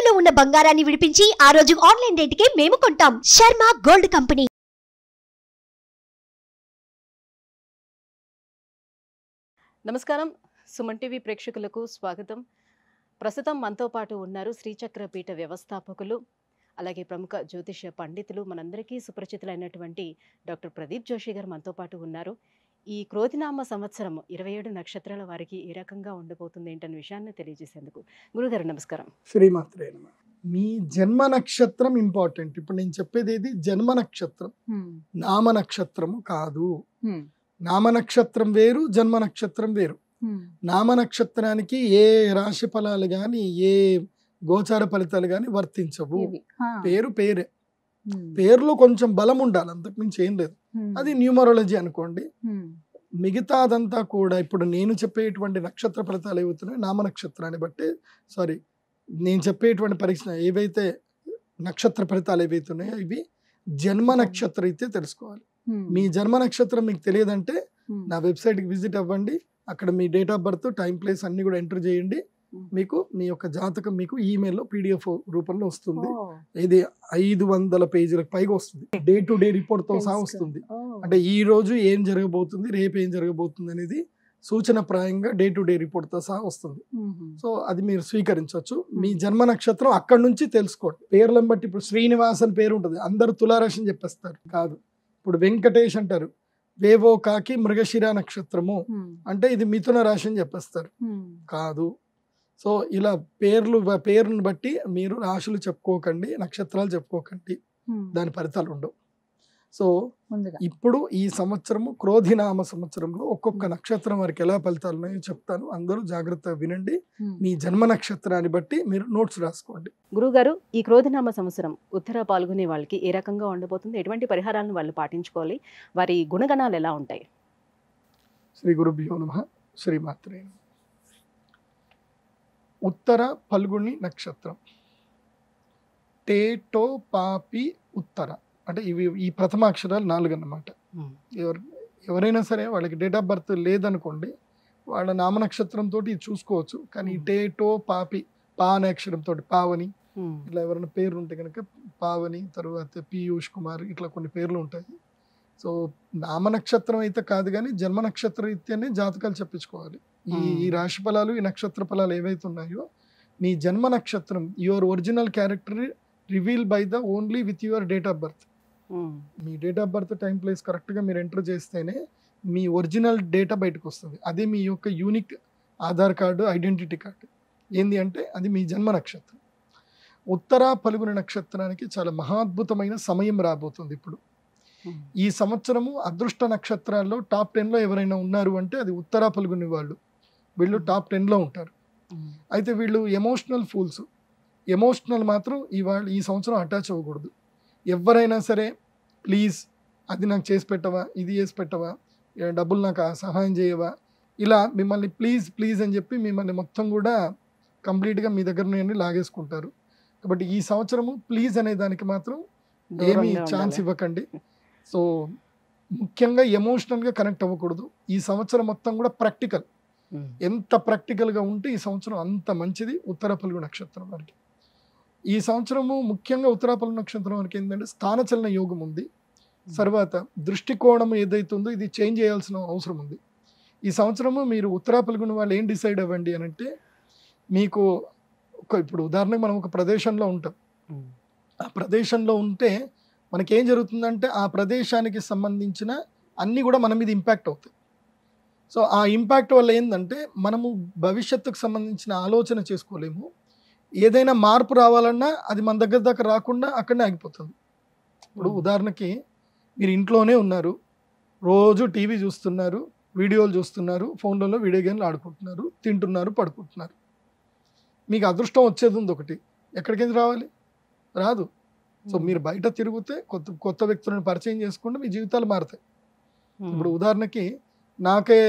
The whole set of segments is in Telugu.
తాకట్టులో ఉన్న బంగారాన్ని విడిపించి ఆ రోజు ఆన్లైన్ రేటుకే మేము కొంటాం. Sharma gold company. నమస్కారం, సుమన్ టీవీ ప్రేక్షకులకు స్వాగతం. ప్రస్తుతం మనతో పాటు ఉన్నారు శ్రీచక్ర పీఠ వ్యవస్థాపకులు, అలాగే ప్రముఖ జ్యోతిష పండితులు, మనందరికీ సుపరిచితులైనటువంటి డాక్టర్ ప్రదీప్ జోషి గారు మనతో పాటు ఉన్నారు. ఈ క్రోధినామ సంవత్సరం 27 నక్షత్రాల వారికి ఏ రకంగా ఉండబోతుంది ఏంటనే విషయాన్ని తెలియజేసేందుకు గురుగారు నమస్కారం. శ్రీమాత్రే నమః. మీ జన్మ నక్షత్రం ఇంపార్టెంట్. ఇప్పుడు నేను చెప్పేది ఏది, జన్మ నక్షత్రం, నామ నక్షత్రము కాదు. నామ నక్షత్రం వేరు, జన్మ నక్షత్రం వేరు. నామ నక్షత్రానికి ఏ రాశి ఫలాలు గాని ఏ గోచార ఫలితాలు గాని వర్తించవు. పేరు పేరే, పేరులో కొంచెం బలం ఉండాలి, అంతకుమించి ఏం లేదు. అది న్యూమరాలజీ అనుకోండి. మిగతా అదంతా కూడా ఇప్పుడు నేను చెప్పేటువంటి నక్షత్ర ఫలితాలు ఏవవుతున్నాయి నామ నక్షత్రాన్ని బట్టి, సారీ నేను చెప్పేటువంటి పరీక్ష ఏవైతే నక్షత్ర ఫలితాలు ఏవైతున్నాయో ఇవి జన్మ నక్షత్రం అయితే తెలుసుకోవాలి. మీ జన్మ నక్షత్రం మీకు తెలియదంటే నా వెబ్సైట్కి విజిట్ అవ్వండి. అక్కడ మీ date of birth, time, place అన్ని కూడా ఎంటర్ చేయండి. మీకు మీ యొక్క జాతకం మీకు ఈమెయిల్లో PDF రూపంలో వస్తుంది. ఇది 500 పేజీలకు పైగా వస్తుంది. డే టు డే రిపోర్ట్ తో సహా వస్తుంది. అంటే ఈ రోజు ఏం జరగబోతుంది, రేపు ఏం జరగబోతుంది అనేది సూచన ప్రాయంగా డే టు డే రిపోర్ట్ తో సహా వస్తుంది. సో అది మీరు స్వీకరించవచ్చు. మీ జన్మ నక్షత్రం అక్కడ నుంచి తెలుసుకోండి. పేర్లను బట్టి ఇప్పుడు శ్రీనివాస్ అని పేరు ఉంటుంది, అందరు తులారాశి అని చెప్పేస్తారు. కాదు. ఇప్పుడు వెంకటేష్ అంటారు, వేవో కాకి మృగశిర నక్షత్రము అంటే ఇది మిథున రాశి అని చెప్పేస్తారు. కాదు. సో ఇలా పేరును బట్టి మీరు రాశులు చెప్పుకోకండి, నక్షత్రాలు చెప్పుకోకండి, దాని ఫలితాలు ఉండవు. సో ఇప్పుడు ఈ సంవత్సరము క్రోధినామ సంవత్సరంలో ఒక్కొక్క నక్షత్రం వారికి ఎలా ఫలితాలు ఉన్నాయో చెప్తాను. అందరూ జాగ్రత్తగా వినండి. మీ జన్మ నక్షత్రాన్ని బట్టి మీరు నోట్స్ రాసుకోండి. గురుగారు, ఈ క్రోధినామ సంవత్సరం ఉత్తర పాల్గొనే వాళ్ళకి ఏ రకంగా ఉండబోతుంది, ఎటువంటి పరిహారాలను వాళ్ళు పాటించుకోవాలి, వారి గుణగణాలు ఎలా ఉంటాయి? శ్రీ గురుభ్యో నమః. శ్రీమాత్రే నమః. ఉత్తర పల్గుని నక్షత్రం, టేటో పాపి ఉత్తర అంటే ఇవి ఈ ప్రథమ అక్షరాలు 4 అన్నమాట. ఎవరైనా సరే వాళ్ళకి డేట్ ఆఫ్ బర్త్ లేదనుకోండి, వాళ్ళ నామ నక్షత్రంతో ఇది చూసుకోవచ్చు. కానీ టేటో పాపి, పా అనే అక్షరంతో పావని, ఇట్లా ఎవరైనా పేర్లు ఉంటే కనుక పావని, తర్వాత పీయూష్ కుమార్, ఇట్లా కొన్ని పేర్లు ఉంటాయి. సో నామ నక్షత్రం అయితే కాదు, కానీ జన్మ నక్షత్ర రీత్యాన్ని జాతకాలు చెప్పించుకోవాలి. ఈ రాశి ఫలాలు, ఈ నక్షత్ర ఫలాలు ఏవైతే ఉన్నాయో మీ జన్మ నక్షత్రం, your original character reveal by the only with your date of birth. Me date of birth, time, place కరెక్ట్గా మీరు ఎంటర్ చేస్తేనే మీ ఒరిజినల్ డేటా బయటకు వస్తుంది. అదే మీ యొక్క unique Aadhaar card, identity card. ఏంది అంటే అది మీ జన్మ నక్షత్రం. ఉత్తర పలుగుని నక్షత్రానికి చాలా మహాద్భుతమైన సమయం రాబోతుంది ఇప్పుడు. ఈ సంవత్సరము అదృష్ట నక్షత్రాల్లో టాప్ 10లో ఎవరైనా ఉన్నారు అంటే అది ఉత్తర పలుగుని వాళ్ళు. వీళ్ళు టాప్ 10లో ఉంటారు. అయితే వీళ్ళు ఎమోషనల్ ఫూల్స్. ఎమోషనల్ మాత్రం ఈ సంవత్సరం అటాచ్ అవ్వకూడదు. ఎవరైనా సరే ప్లీజ్ అది నాకు చేసి పెట్టవా, ఇది చేసి పెట్టవా, డబ్బులు నాకు సహాయం చేయవా, ఇలా మిమ్మల్ని ప్లీజ్ ప్లీజ్ అని చెప్పి మిమ్మల్ని మొత్తం కూడా కంప్లీట్గా మీ దగ్గర నుండి లాగేసుకుంటారు. కాబట్టి ఈ సంవత్సరము ప్లీజ్ అనే దానికి మాత్రం ఏమీ ఛాన్స్ ఇవ్వకండి. సో ముఖ్యంగా ఎమోషనల్గా కనెక్ట్ అవ్వకూడదు. ఈ సంవత్సరం మొత్తం కూడా ప్రాక్టికల్. ఎంత ప్రాక్టికల్గా ఉంటే ఈ సంవత్సరం అంత మంచిది ఉత్తర పలుగు నక్షత్రం వారికి. ఈ సంవత్సరము ముఖ్యంగా ఉత్తర పలుగు నక్షత్రం వారికి ఏంటంటే స్థానచలన యోగం ఉంది. తర్వాత దృష్టికోణం ఏదైతే ఉందో ఇది చేంజ్ చేయాల్సిన అవసరం ఉంది. ఈ సంవత్సరము మీరు ఉత్తర పలుగుని వాళ్ళు ఏం డిసైడ్ అవ్వండి అని అంటే, మీకు ఇప్పుడు ఉదాహరణకు మనం ఒక ప్రదేశంలో ఉంటాం. ఆ ప్రదేశంలో ఉంటే మనకేం జరుగుతుందంటే ఆ ప్రదేశానికి సంబంధించిన అన్నీ కూడా మన మీద ఇంపాక్ట్ అవుతాయి. సో ఆ ఇంపాక్ట్ వల్ల ఏంటంటే మనము భవిష్యత్తుకు సంబంధించిన ఆలోచన చేసుకోలేము. ఏదైనా మార్పు రావాలన్నా అది మన దగ్గర దాకా రాకుండా అక్కడనే ఆగిపోతుంది. ఇప్పుడు ఉదాహరణకి మీరు ఇంట్లోనే ఉన్నారు, రోజు టీవీ చూస్తున్నారు, వీడియోలు చూస్తున్నారు, ఫోన్లలో వీడియో గేమ్లు ఆడుకుంటున్నారు, తింటున్నారు, పడుకుంటున్నారు. మీకు అదృష్టం వచ్చేది ఉంది ఒకటి, ఎక్కడికి రావాలి? రాదు. సో మీరు బయట తిరిగితే కొత్త వ్యక్తులను పరిచయం చేసుకుంటే మీ జీవితాలు మారుతాయి. ఇప్పుడు ఉదాహరణకి నాకే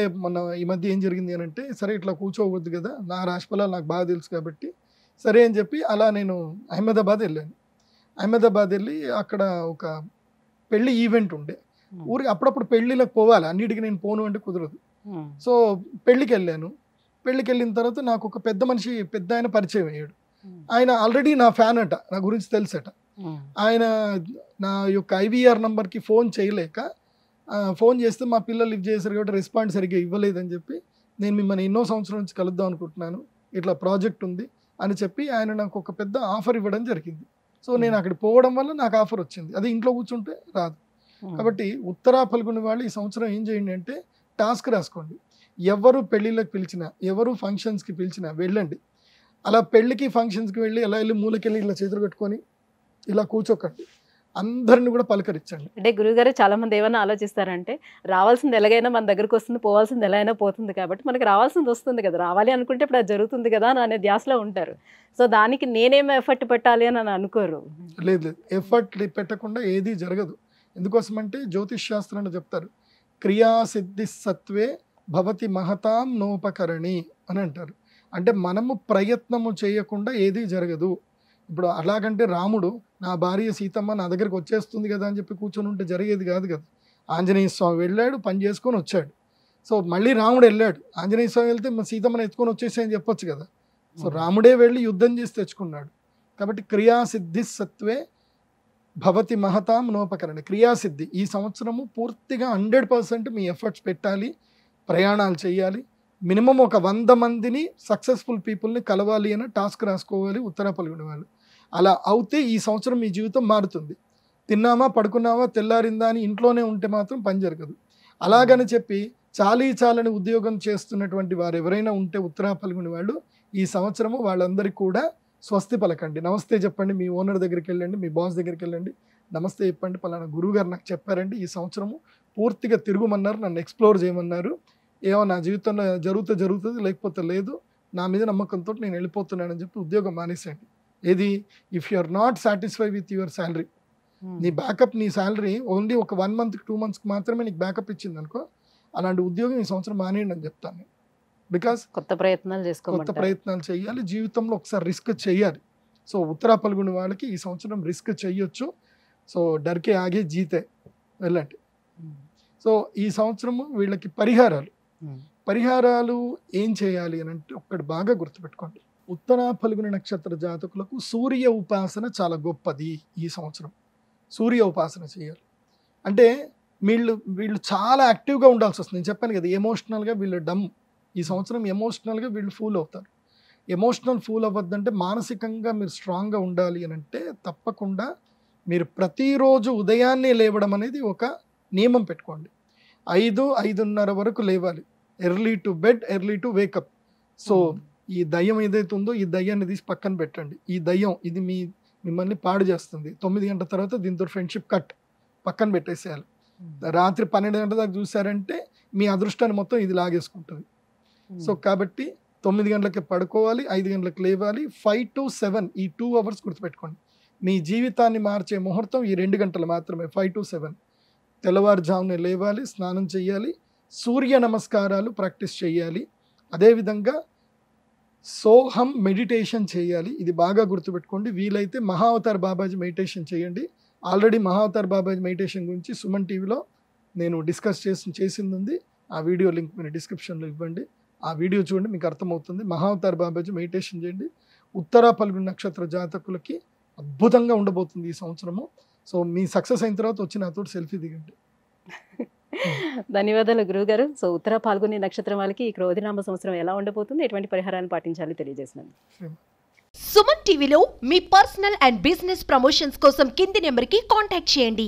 ఈ మధ్య ఏం జరిగింది అని అంటే, సరే ఇట్లా కూర్చోవద్దు కదా, నా రాశి ఫలాలు నాకు బాగా తెలుసు కాబట్టి సరే అని చెప్పి అలా నేను అహ్మదాబాద్ వెళ్ళాను. అహ్మదాబాద్ వెళ్ళి అక్కడ ఒక పెళ్లి ఈవెంట్ ఉండే. ఊరికి అప్పుడప్పుడు పెళ్లిలకు పోవాలి, అన్నిటికీ నేను పోను అంటే కుదరదు. సో పెళ్లికి వెళ్ళాను. పెళ్లికి వెళ్ళిన తర్వాత నాకు ఒక పెద్ద మనిషి, పెద్ద ఆయన పరిచయం అయ్యాడు. ఆయన ఆల్రెడీ నా ఫ్యాన్ అట, నా గురించి తెలుసట. ఆయన నా యొక్క ఐవీఆర్ నంబర్కి ఫోన్ చేయలేక ఫోన్ చేస్తే మా పిల్లలు లిఫ్ట్ చేశారు కాబట్టి రెస్పాన్స్ సరిగ్గా ఇవ్వలేదని చెప్పి నేను మిమ్మల్ని ఎన్నో సంవత్సరాల నుంచి కలుద్దాం అనుకుంటున్నాను, ఇట్లా ప్రాజెక్ట్ ఉంది అని చెప్పి ఆయన నాకు ఒక పెద్ద ఆఫర్ ఇవ్వడం జరిగింది. సో నేను అక్కడికి పోవడం వల్ల నాకు ఆఫర్ వచ్చింది. అది ఇంట్లో కూర్చుంటే రాదు. కాబట్టి ఉత్తరా ఫల్గుని వాళ్ళు ఈ సంవత్సరం ఏం చేయండి అంటే టాస్క్ రాసుకోండి. ఎవరు పెళ్ళిళ్ళకి పిలిచినా, ఎవరు ఫంక్షన్స్కి పిలిచినా వెళ్ళండి. అలా పెళ్ళికి ఫంక్షన్స్కి వెళ్ళి ఎలా వెళ్ళి మూలకెళ్ళి ఇలా చేతులు కట్టుకొని ఇలా కూర్చోకండి, అందరిని కూడా పలకరించండి. అంటే గురువుగారు చాలా మంది ఏమైనా ఆలోచిస్తారంటే రావాల్సింది ఎలాగైనా మన దగ్గరకు వస్తుంది, పోవాల్సింది ఎలా అయినా పోతుంది కాబట్టి మనకి రావాల్సింది వస్తుంది కదా, రావాలి అనుకుంటే ఇప్పుడు అది జరుగుతుంది కదా అని అనే ధ్యాసలో ఉంటారు. సో దానికి నేనేమో ఎఫర్ట్ పెట్టాలి అని అనుకోరు. లేదు లేదు, ఎఫర్ట్ పెట్టకుండా ఏది జరగదు. ఎందుకోసమంటే జ్యోతిష్ శాస్త్రంలో చెప్తారు, క్రియాసిద్ధి సత్వే భవతి మహతాం నోపకరణి అని అంటారు. అంటే మనము ప్రయత్నము చేయకుండా ఏది జరగదు. ఇప్పుడు అలాగంటే రాముడు నా భార్య సీతమ్మ నా దగ్గరికి వచ్చేస్తుంది కదా అని చెప్పి కూర్చొని ఉంటే జరిగేది కాదు కదా. ఆంజనేయ స్వామి వెళ్ళాడు, పని చేసుకొని వచ్చాడు. సో మళ్ళీ రాముడు వెళ్ళాడు, ఆంజనేయ స్వామి వెళ్తే సీతమ్మని ఎత్తుకొని వచ్చేసాయని చెప్పొచ్చు కదా. సో రాముడే వెళ్ళి యుద్ధం చేసి తెచ్చుకున్నాడు. కాబట్టి క్రియాసిద్ధి సత్వే భవతి మహతాం నోపకరణి. క్రియాసిద్ధి ఈ సంవత్సరము పూర్తిగా 100% మీ ఎఫర్ట్స్ పెట్టాలి, ప్రయాణాలు చేయాలి. మినిమం ఒక 100 మందిని సక్సెస్ఫుల్ పీపుల్ని కలవాలి అని టాస్క్ రాసుకోవాలి ఉత్తరా ఫల్గుని వాళ్ళు. అలా అవుతే ఈ సంవత్సరం మీ జీవితం మారుతుంది. తిన్నామా పడుకున్నావా తెల్లారిందా అని ఇంట్లోనే ఉంటే మాత్రం పని జరగదు. అలాగని చెప్పి చాలని ఉద్యోగం చేస్తున్నటువంటి వారు ఎవరైనా ఉంటే ఉత్తరా ఫల్గుని వాళ్ళు ఈ సంవత్సరము వాళ్ళందరికీ కూడా స్వస్తి పలకండి. నమస్తే చెప్పండి, మీ ఓనర్ దగ్గరికి వెళ్ళండి, మీ బాస్ దగ్గరికి వెళ్ళండి, నమస్తే చెప్పండి, పలానా గురువు గారు నాకు చెప్పారండి ఈ సంవత్సరము పూర్తిగా తిరుగుమన్నారు, నన్ను ఎక్స్ప్లోర్ చేయమన్నారు, ఏమో నా జీవితంలో జరుగుతుంది లేకపోతే లేదు, నా మీద నమ్మకంతో నేను వెళ్ళిపోతున్నానని చెప్పి ఉద్యోగం మానేసేయండి. ఏది if you are not satisfy with your salary, నీ బ్యాకప్, నీ శాలరీ ఓన్లీ ఒక 1 month 2 months మాత్రమే నీకు బ్యాకప్ ఇచ్చింది అనుకో, అలాంటి ఉద్యోగం ఈ సంవత్సరం మానేయండి అని చెప్తాను. బికాస్ కొత్త ప్రయత్నాలు చేయాలి, జీవితంలో ఒకసారి రిస్క్ చేయాలి. సో ఉత్తరా ఫల్గుని వాళ్ళకి ఈ సంవత్సరం రిస్క్ చేయొచ్చు. సో డర్కే ఆగే జీతే, వెళ్ళండి. సో ఈ సంవత్సరము వీళ్ళకి పరిహారాలు ఏం చేయాలి అని అంటే ఒక్కటి బాగా గుర్తుపెట్టుకోండి. ఉత్తరా ఫల్గుని నక్షత్ర జాతకులకు సూర్య ఉపాసన చాలా గొప్పది. ఈ సంవత్సరం సూర్య ఉపాసన చేయాలి. అంటే వీళ్ళు చాలా యాక్టివ్గా ఉండాల్సి వస్తుంది. నేను చెప్పాను కదా, ఎమోషనల్గా వీళ్ళు డమ్. ఈ సంవత్సరం ఎమోషనల్గా వీళ్ళు ఫూల్ అవుతారు. ఎమోషనల్ ఫూల్ అవ్వద్దంటే మానసికంగా మీరు స్ట్రాంగ్గా ఉండాలి అని అంటే తప్పకుండా మీరు ప్రతిరోజు ఉదయాన్నే లేవడం అనేది ఒక నియమం పెట్టుకోండి. 5-5:30 వరకు లేవాలి. Early to bed, early to wake up. So ఈ దయ్యం ఏదైతే ఉందో ఈ దయ్యాన్ని తీసి పక్కన పెట్టండి. ఈ దయ్యం ఇది మిమ్మల్ని పాడు చేస్తుంది. 9 గంటల తర్వాత దీంతో ఫ్రెండ్షిప్ కట్, పక్కన పెట్టేసేయాలి. రాత్రి 12 గంటల దాకా చూసారంటే మీ అదృష్టాన్ని మొత్తం ఇది లాగేసుకుంటుంది. సో కాబట్టి 9 గంటలకి పడుకోవాలి, 5 గంటలకు లేవాలి. 5 to 7 ఈ 2 hours గుర్తుపెట్టుకోండి. మీ జీవితాన్ని మార్చే ముహూర్తం ఈ 2 గంటలు మాత్రమే, 5 to 7. తెల్లవారుజామునే లేవాలి, స్నానం చేయాలి, సూర్య నమస్కారాలు ప్రాక్టీస్ చేయాలి. అదేవిధంగా సోహం మెడిటేషన్ చేయాలి. ఇది బాగా గుర్తుపెట్టుకోండి. వీలైతే మహావతార్ బాబాజీ మెడిటేషన్ చేయండి. ఆల్రెడీ మహావతార్ బాబాజీ మెడిటేషన్ గురించి సుమన్ టీవీలో నేను డిస్కస్ చేసింది ఉంది. ఆ వీడియో లింక్ మీరు డిస్క్రిప్షన్లో ఇవ్వండి. ఆ వీడియో చూడండి, మీకు అర్థమవుతుంది. మహావతార్ బాబాజీ మెడిటేషన్ చేయండి. ఉత్తరా ఫల్గుని నక్షత్ర జాతకులకి అద్భుతంగా ఉండబోతుంది ఈ సంవత్సరము. సో మీ సక్సెస్ అయిన తర్వాత వచ్చి నాతో సెల్ఫీ దిగండి. ధన్యవాదాలు గురువుగారు. సో ఉత్తరా ఫల్గుని నక్షత్రం వాళ్ళకి ఈ క్రోధినామ సంవత్సరం ఎలా ఉండబోతుంది, ఎటువంటి పరిహారాన్ని పాటించాలి తెలియజేసినందుకు. సుమన్ టీవీలో మీ పర్సనల్ అండ్ బిజినెస్ ప్రమోషన్స్ కోసం కింది నెంబర్కి కాంటాక్ట్ చేయండి.